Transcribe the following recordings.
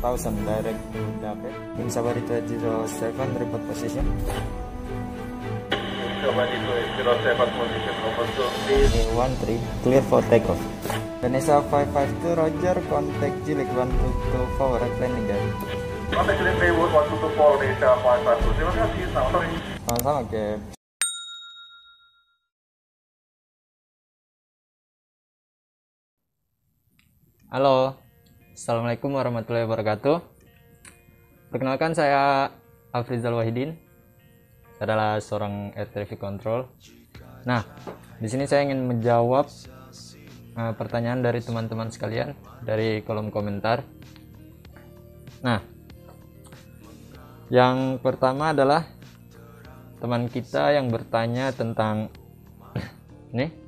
1000 direct to Dapet. Insabari 207 report position. Insabari 207 position over to please. 13 clear for takeoff. Vanessa 552 Roger, contact Jilik 1224 right landing guys. Contact Jilik Baywood 1224 Vanessa 552. Terima kasih, selamat sore. Sama-sama Cap. Halo, Assalamualaikum warahmatullahi wabarakatuh. Perkenalkan, saya Afrizal Wahidin. Saya adalah seorang air traffic control. Nah, di sini saya ingin menjawab pertanyaan dari teman-teman sekalian dari kolom komentar. Nah, yang pertama adalah teman kita yang bertanya tentang nih,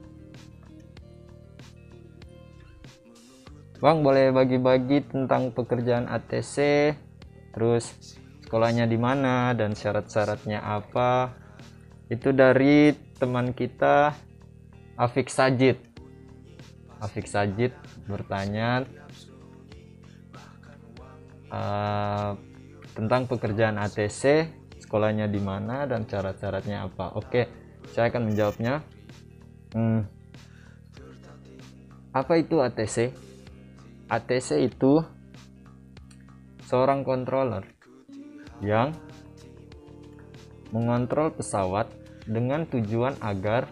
Bang, boleh bagi-bagi tentang pekerjaan ATC, terus sekolahnya di mana dan syarat-syaratnya apa? Itu dari teman kita Afik Sajid. Afik Sajid bertanya tentang pekerjaan ATC, sekolahnya di mana dan syarat-syaratnya apa. Oke, saya akan menjawabnya. Apa itu ATC? ATC itu seorang controller yang mengontrol pesawat dengan tujuan agar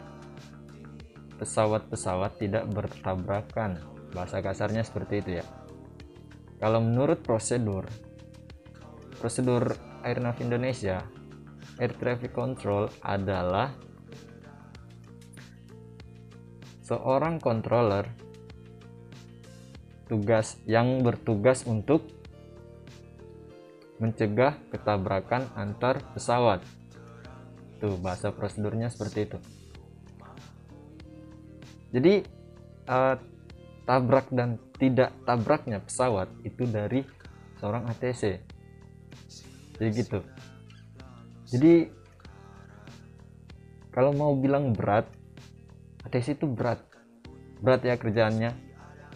pesawat-pesawat tidak bertabrakan. Bahasa kasarnya seperti itu ya. Kalau menurut prosedur Airnav Indonesia, Air Traffic Control adalah seorang controller yang bertugas untuk mencegah ketabrakan antar pesawat. Tuh, bahasa prosedurnya seperti itu. Jadi tabrak dan tidak tabraknya pesawat itu dari seorang ATC. Jadi gitu. Jadi kalau mau bilang berat, ATC itu berat ya kerjaannya.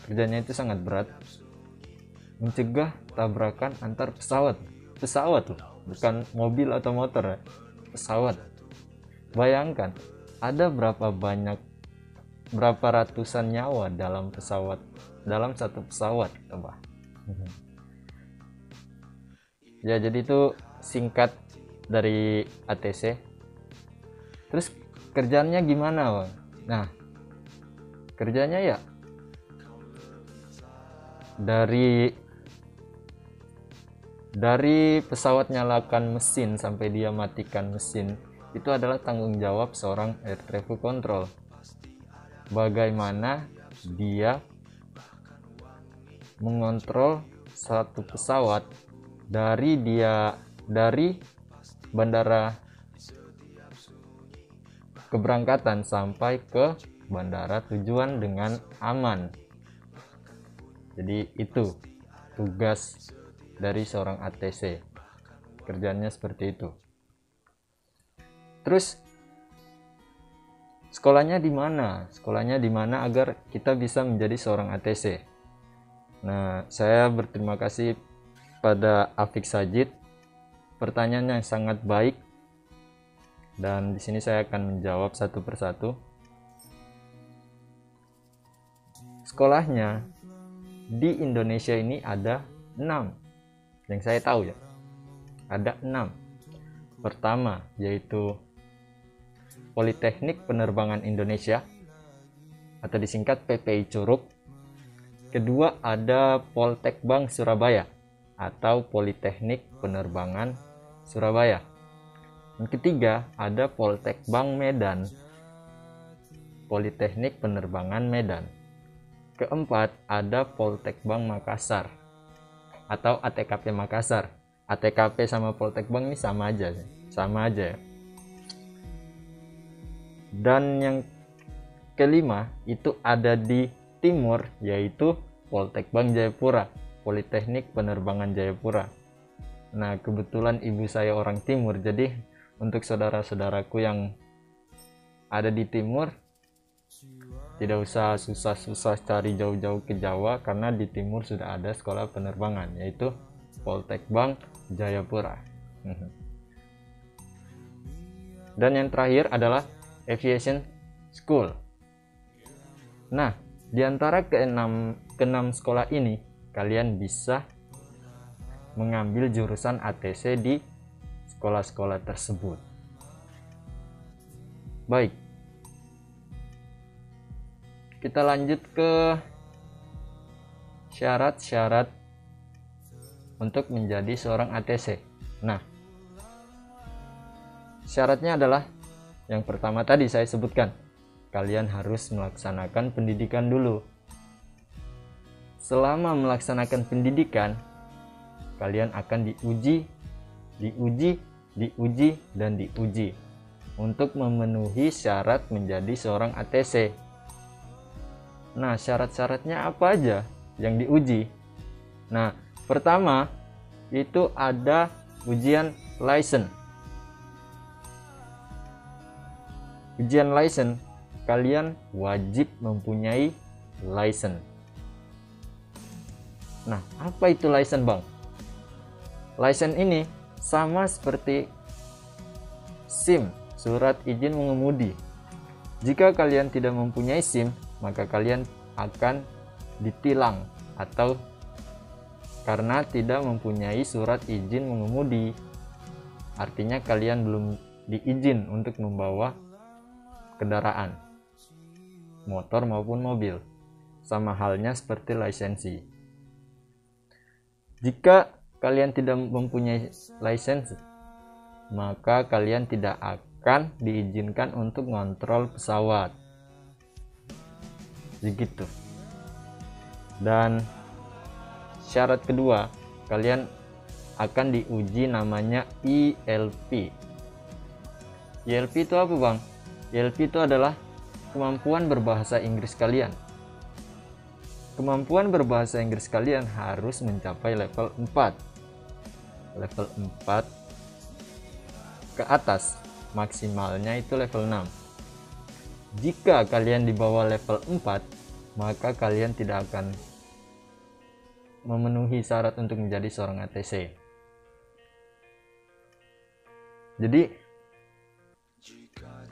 Kerjanya itu sangat berat, mencegah tabrakan antar pesawat loh, bukan mobil atau motor ya, pesawat. Bayangkan ada berapa ratusan nyawa dalam satu pesawat, coba. Ya, jadi itu singkat dari ATC. Terus kerjaannya gimana, Bang? Nah, kerjanya ya dari pesawat nyalakan mesin sampai dia matikan mesin, itu adalah tanggung jawab seorang air traffic control. Bagaimana dia mengontrol satu pesawat dari bandara keberangkatan sampai ke bandara tujuan dengan aman. Jadi itu tugas dari seorang ATC. Kerjanya seperti itu. Terus sekolahnya di mana? Sekolahnya di mana agar kita bisa menjadi seorang ATC? Nah, saya berterima kasih pada Afik Sajid. Pertanyaannya sangat baik. Dan di sini saya akan menjawab satu persatu. Sekolahnya di Indonesia ini ada 6 yang saya tahu ya, ada 6. Pertama yaitu Politeknik Penerbangan Indonesia atau disingkat PPI Curug. Kedua ada Poltekbang Surabaya atau Politeknik Penerbangan Surabaya. Yang ketiga ada Poltekbang Medan, Politeknik Penerbangan Medan. Keempat ada Poltekbang Makassar atau ATKP Makassar. ATKP sama Poltekbang ini sama aja ya. Dan yang kelima itu ada di timur, yaitu Poltekbang Jayapura, Politeknik Penerbangan Jayapura. Nah, kebetulan ibu saya orang timur, jadi untuk saudara-saudaraku yang ada di timur, tidak usah susah-susah cari jauh-jauh ke Jawa, karena di timur sudah ada sekolah penerbangan, yaitu Poltekbank Jayapura. Dan yang terakhir adalah Aviation School. Nah, di antara keenam sekolah ini, kalian bisa mengambil jurusan ATC di sekolah-sekolah tersebut. Baik, kita lanjut ke syarat-syarat untuk menjadi seorang ATC. Nah, syaratnya adalah yang pertama tadi saya sebutkan, kalian harus melaksanakan pendidikan dulu. Selama melaksanakan pendidikan, kalian akan diuji, dan diuji untuk memenuhi syarat menjadi seorang ATC. Nah, syarat-syaratnya apa aja yang diuji? Nah, pertama itu ada ujian license. Ujian license, kalian wajib mempunyai license. Nah, apa itu license, Bang? License ini sama seperti SIM, surat izin mengemudi. Jika kalian tidak mempunyai SIM, maka kalian akan ditilang atau karena tidak mempunyai surat izin mengemudi. Artinya kalian belum diizin untuk membawa kendaraan, motor maupun mobil. Sama halnya seperti lisensi. Jika kalian tidak mempunyai lisensi, maka kalian tidak akan diizinkan untuk ngontrol pesawat. Begitu. Dan syarat kedua, kalian akan diuji namanya ILP. ILP itu apa, Bang? ILP itu adalah kemampuan berbahasa Inggris kalian. Kemampuan berbahasa Inggris kalian harus mencapai level 4. Level 4 ke atas, maksimalnya itu level 6. Jika kalian di bawah level 4, maka kalian tidak akan memenuhi syarat untuk menjadi seorang ATC. Jadi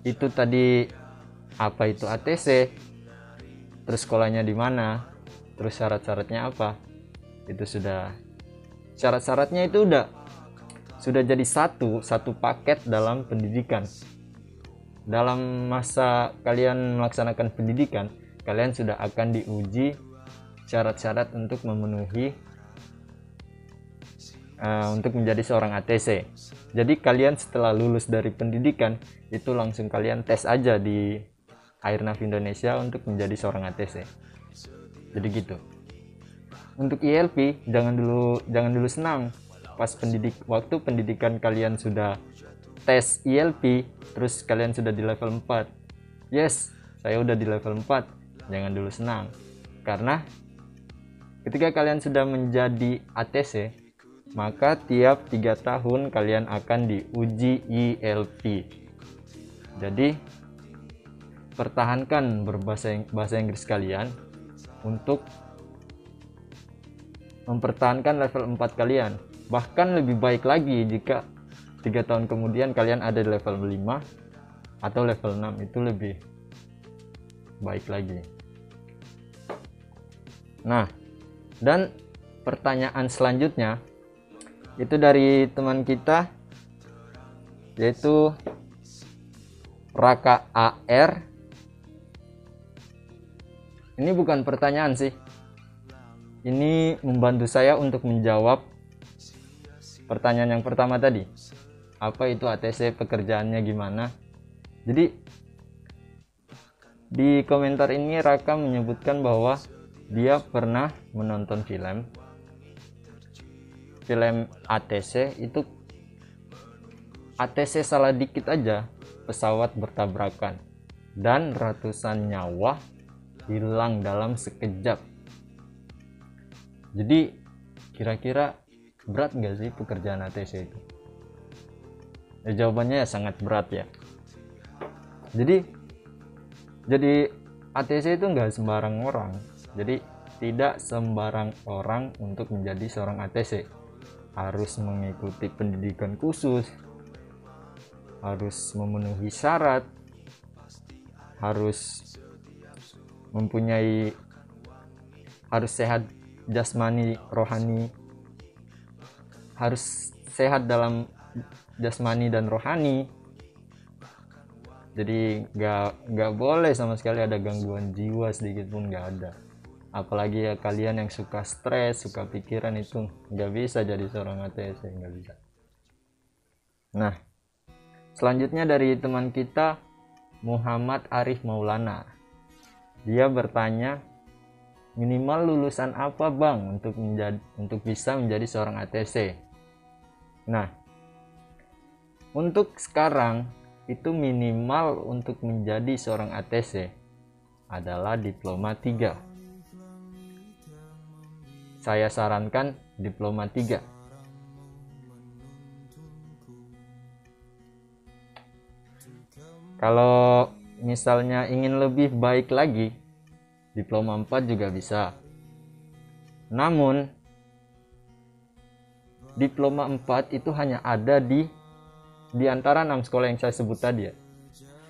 itu tadi apa itu ATC, terus sekolahnya di mana, terus syarat-syaratnya apa. Itu sudah, syarat-syaratnya itu sudah jadi satu paket dalam pendidikan. Dalam masa kalian melaksanakan pendidikan, kalian sudah akan diuji syarat-syarat untuk memenuhi untuk menjadi seorang ATC. Jadi kalian setelah lulus dari pendidikan itu langsung kalian tes aja di Airnav Indonesia untuk menjadi seorang ATC. Jadi gitu. Untuk ILP jangan dulu senang pas waktu pendidikan kalian sudah tes ILP, terus kalian sudah di level 4. Yes, saya udah di level 4. Jangan dulu senang. Karena ketika kalian sudah menjadi ATC, maka tiap 3 tahun kalian akan diuji ILP. Jadi pertahankan bahasa Inggris kalian untuk mempertahankan level 4 kalian. Bahkan lebih baik lagi jika 3 tahun kemudian kalian ada di level 5 atau level 6, itu lebih baik lagi. Nah, dan pertanyaan selanjutnya itu dari teman kita, yaitu Raka AR. Ini bukan pertanyaan sih, ini membantu saya untuk menjawab pertanyaan yang pertama tadi. Apa itu ATC, pekerjaannya gimana? Jadi di komentar ini Raka menyebutkan bahwa dia pernah menonton film ATC. Itu ATC salah dikit aja pesawat bertabrakan dan ratusan nyawa hilang dalam sekejap. Jadi kira-kira berat nggak sih pekerjaan ATC itu? Ya, jawabannya ya sangat berat ya. Jadi ATC itu nggak sembarang orang. Jadi tidak sembarang orang untuk menjadi seorang ATC. harus mengikuti pendidikan khusus, harus memenuhi syarat, harus harus sehat jasmani rohani, harus sehat dalam jasmani dan rohani. Jadi nggak boleh sama sekali ada gangguan jiwa sedikit pun, nggak ada. Apalagi ya kalian yang suka stres, suka pikiran, itu nggak bisa jadi seorang ATC, nggak bisa. Nah, selanjutnya dari teman kita Muhammad Arif Maulana, dia bertanya, minimal lulusan apa bang untuk bisa menjadi seorang ATC? Nah, untuk sekarang itu minimal untuk menjadi seorang ATC adalah diploma 3. Saya sarankan diploma 3. Kalau misalnya ingin lebih baik lagi, diploma 4 juga bisa. Namun diploma 4 itu hanya ada di antara 6 sekolah yang saya sebut tadi ya.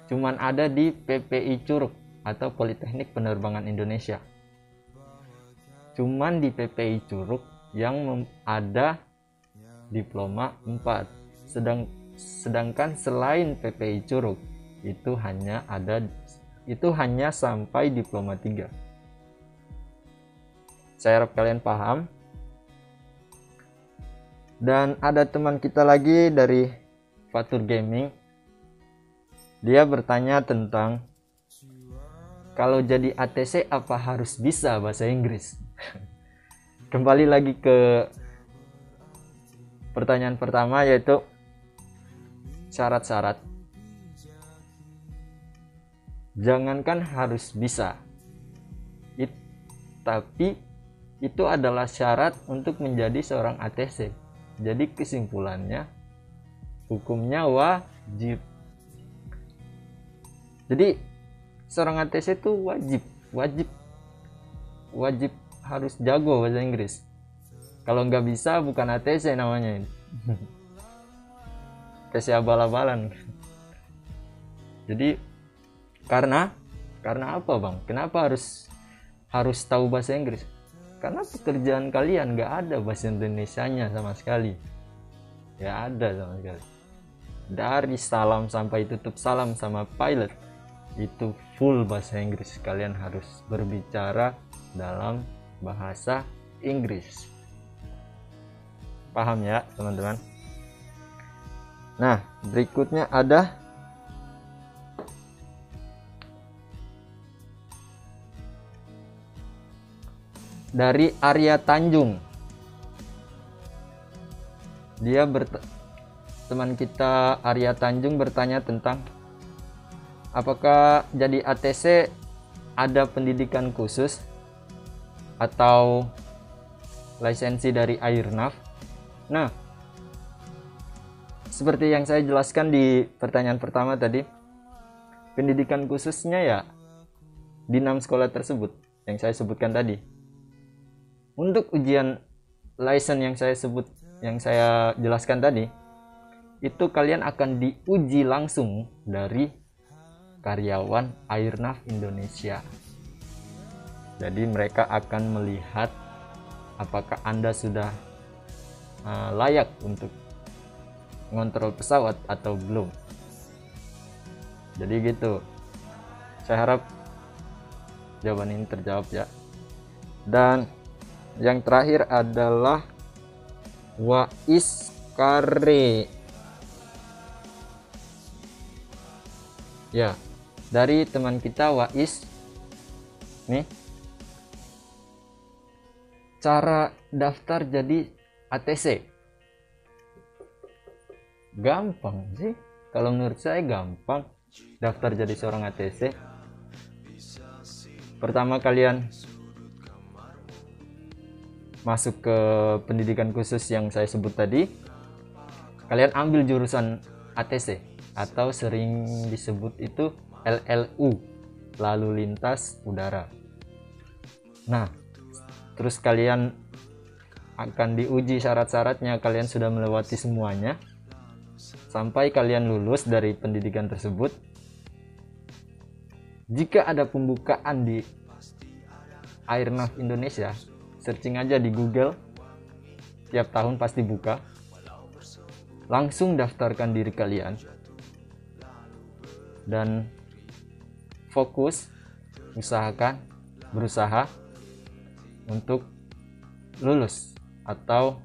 Cuman ada di PPI Curug atau Politeknik Penerbangan Indonesia. Cuman di PPI Curug yang ada diploma 4. Sedangkan selain PPI Curug itu hanya sampai diploma 3. Saya harap kalian paham. Dan ada teman kita lagi dari Fatur Gaming. Dia bertanya tentang kalau jadi ATC apa harus bisa bahasa Inggris? Kembali lagi ke pertanyaan pertama, yaitu syarat-syarat. Jangankan harus bisa, tapi itu adalah syarat untuk menjadi seorang ATC. Jadi kesimpulannya, hukumnya wajib. Jadi seorang ATC itu wajib harus jago bahasa Inggris. Kalau nggak bisa bukan ATC namanya ini. Kasih abal-abalan. Jadi karena apa bang? Kenapa harus tahu bahasa Inggris? Karena pekerjaan kalian nggak ada bahasa Indonesianya sama sekali. Nggak ada sama sekali. Dari salam sampai tutup salam sama pilot itu full bahasa Inggris. Kalian harus berbicara dalam bahasa Inggris. Paham ya teman-teman? Nah, berikutnya ada dari Arya Tanjung. Teman kita Arya Tanjung bertanya tentang apakah jadi ATC ada pendidikan khusus atau lisensi dari Airnav. Nah, seperti yang saya jelaskan di pertanyaan pertama tadi, pendidikan khususnya ya di 6 sekolah tersebut yang saya sebutkan tadi. Untuk ujian license yang saya jelaskan tadi, itu kalian akan diuji langsung dari karyawan Airnav Indonesia. Jadi mereka akan melihat apakah Anda sudah layak untuk mengontrol pesawat atau belum. Jadi gitu. Saya harap jawaban ini terjawab ya. Dan yang terakhir adalah Wais Kare. Ya, dari teman kita Wais. Nih. Cara daftar jadi ATC. Gampang sih. Kalau menurut saya gampang daftar jadi seorang ATC. Pertama kalian masuk ke pendidikan khusus yang saya sebut tadi. Kalian ambil jurusan ATC atau sering disebut itu LLU, lalu lintas udara. Nah, terus kalian akan diuji syarat-syaratnya. Kalian sudah melewati semuanya sampai kalian lulus dari pendidikan tersebut. Jika ada pembukaan di Airnav Indonesia, searching aja di Google, tiap tahun pasti buka. Langsung daftarkan diri kalian dan fokus, berusaha untuk lulus atau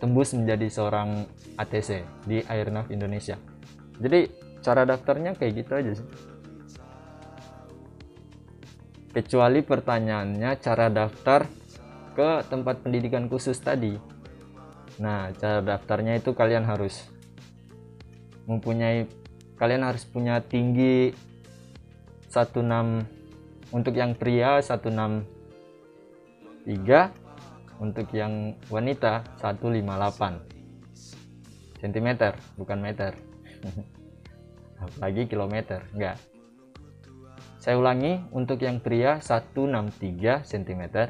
tembus menjadi seorang ATC di Airnav Indonesia. Jadi cara daftarnya kayak gitu aja sih. Kecuali pertanyaannya cara daftar ke tempat pendidikan khusus tadi. Nah, cara daftarnya itu kalian harus punya tinggi 16, untuk yang pria 163, untuk yang wanita 158 cm, bukan meter. Apalagi kilometer, enggak. Saya ulangi, untuk yang pria 163 cm,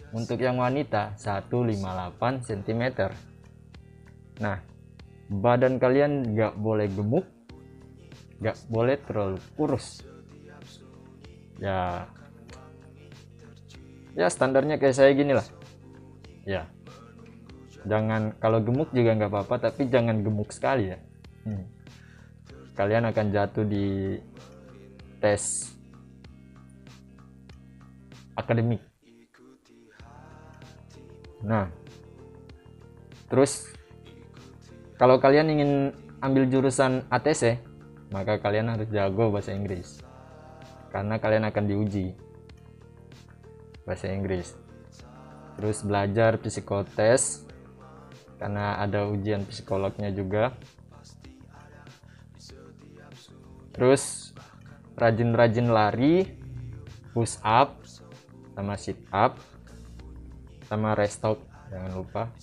untuk yang wanita 158 cm. Nah, badan kalian nggak boleh gemuk, nggak boleh terlalu kurus. Ya standarnya kayak saya gini lah. Ya, jangan, kalau gemuk juga nggak apa-apa, tapi jangan gemuk sekali ya. Kalian akan jatuh di tes akademik. Nah, terus kalau kalian ingin ambil jurusan ATC, maka kalian harus jago bahasa Inggris, karena kalian akan diuji bahasa Inggris. Terus belajar psikotes, karena ada ujian psikolognya juga. Terus rajin-rajin lari, push up, sama sit up, sama restock, jangan lupa,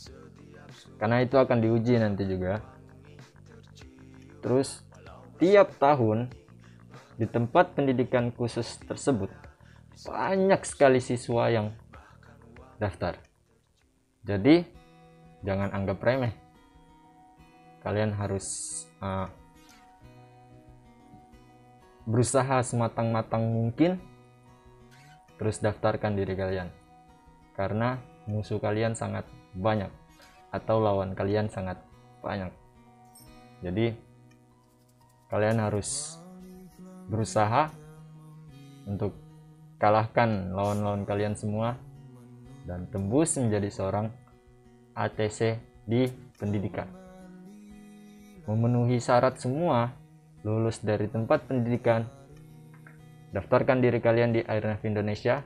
karena itu akan diuji nanti juga. Terus tiap tahun di tempat pendidikan khusus tersebut banyak sekali siswa yang daftar. Jadi jangan anggap remeh. Kalian harus berusaha sematang-matang mungkin, terus daftarkan diri kalian, karena musuh kalian sangat banyak atau lawan kalian sangat banyak. Jadi kalian harus berusaha untuk kalahkan lawan-lawan kalian semua dan tembus menjadi seorang ATC di pendidikan. Memenuhi syarat semua, lulus dari tempat pendidikan, daftarkan diri kalian di Airnav Indonesia,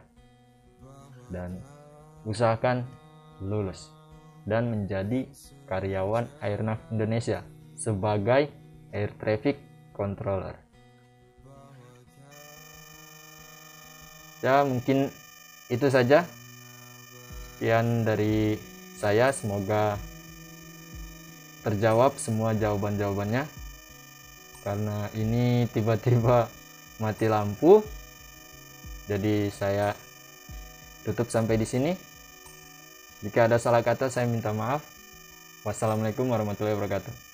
dan usahakan lulus dan menjadi karyawan Airnav Indonesia sebagai Air Traffic Controller. Ya, mungkin itu saja. Sekian dari saya, semoga terjawab semua jawaban-jawabannya. Karena ini tiba-tiba mati lampu, jadi saya tutup sampai di sini. Jika ada salah kata, saya minta maaf. Wassalamualaikum warahmatullahi wabarakatuh.